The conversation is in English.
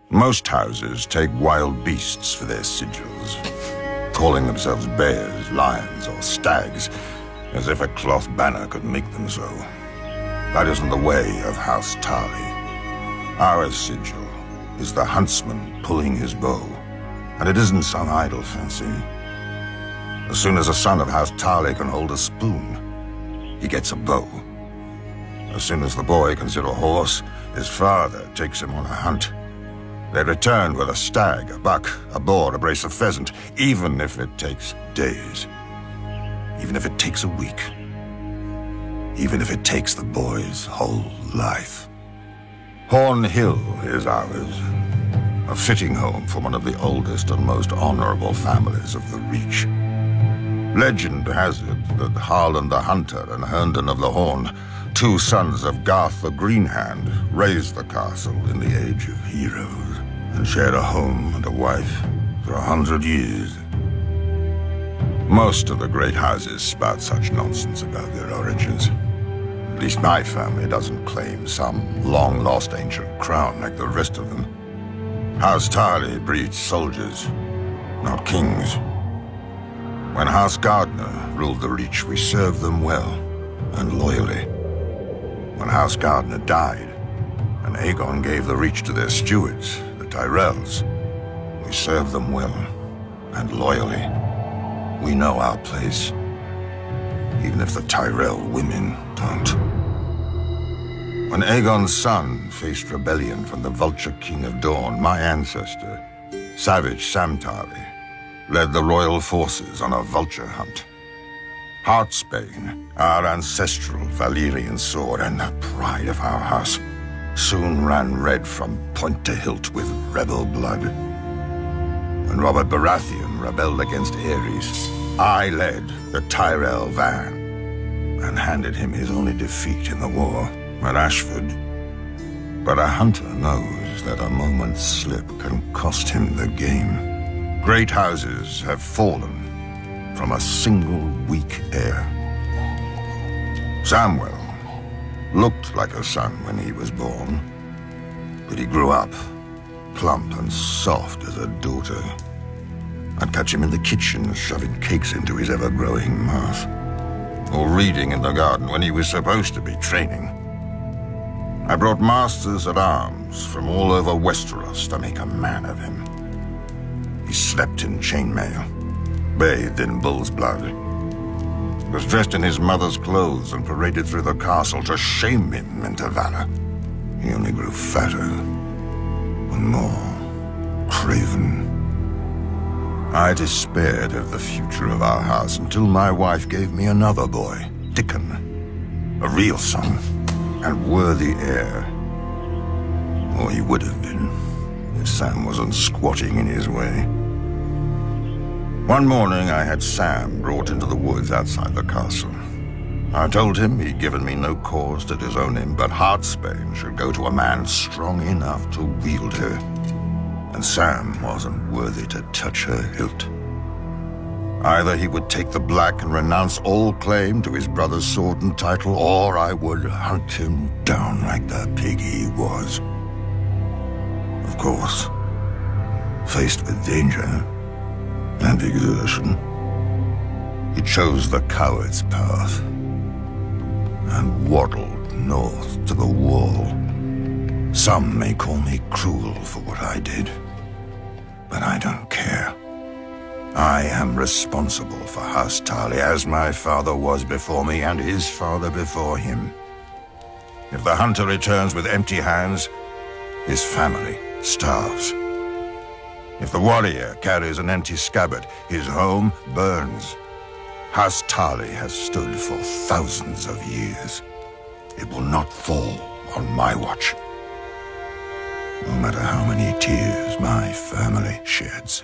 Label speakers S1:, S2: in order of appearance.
S1: Most houses take wild beasts for their sigils, calling themselves bears, lions, or stags, as if a cloth banner could make them so. That isn't the way of House Tarly. Our sigil is the huntsman pulling his bow, and it isn't some idle fancy. As soon as a son of House Tarly can hold a spoon, he gets a bow. As soon as the boy can sit a horse, his father takes him on a hunt. They return with a stag, a buck, a boar, a brace of pheasant, even if it takes days. Even if it takes a week. Even if it takes the boy's whole life. Horn Hill is ours. A fitting home for one of the oldest and most honorable families of the Reach. Legend has it that Harlan the Hunter and Herndon of the Horn, two sons of Garth the Greenhand, raised the castle in the Age of Heroes, and shared a home and a wife for 100 years. Most of the great houses spout such nonsense about their origins. At least my family doesn't claim some long-lost ancient crown like the rest of them. House Tarly breeds soldiers, not kings. When House Gardner ruled the Reach, we served them well and loyally. When House Gardner died, and Aegon gave the Reach to their stewards, the Tyrells, we served them well and loyally. We know our place, even if the Tyrell women don't. When Aegon's son faced rebellion from the Vulture King of Dawn, my ancestor, Savage Sam Tarly, led the royal forces on a vulture hunt. Heartsbane, our ancestral Valyrian sword and the pride of our house, soon ran red from point to hilt with rebel blood. When Robert Baratheon rebelled against Aerys, I led the Tyrell van and handed him his only defeat in the war at Ashford. But a hunter knows that a moment's slip can cost him the game. Great houses have fallen from a single weak heir. Samwell looked like a son when he was born, but he grew up plump and soft as a daughter. I'd catch him in the kitchen shoving cakes into his ever-growing mouth, or reading in the garden when he was supposed to be training. I brought masters at arms from all over Westeros to make a man of him. He slept in chainmail, bathed in bull's blood, was dressed in his mother's clothes and paraded through the castle to shame him into valor. He only grew fatter and more craven. I despaired of the future of our house until my wife gave me another boy, Dickon, a real son and worthy heir. Or he would have been, if Sam wasn't squatting in his way. One morning I had Sam brought into the woods outside the castle. I told him he'd given me no cause to disown him, but Heartsbane should go to a man strong enough to wield her. And Sam wasn't worthy to touch her hilt. Either he would take the black and renounce all claim to his brother's sword and title, or I would hunt him down like the pig he was. Of course, faced with danger and exertion, he chose the coward's path and waddled north to the wall. Some may call me cruel for what I did, but I don't care. I am responsible for House Tarly, as my father was before me and his father before him. If the hunter returns with empty hands, his family starves. If the warrior carries an empty scabbard, his home burns. House Tarly has stood for thousands of years. It will not fall on my watch, no matter how many tears my family sheds.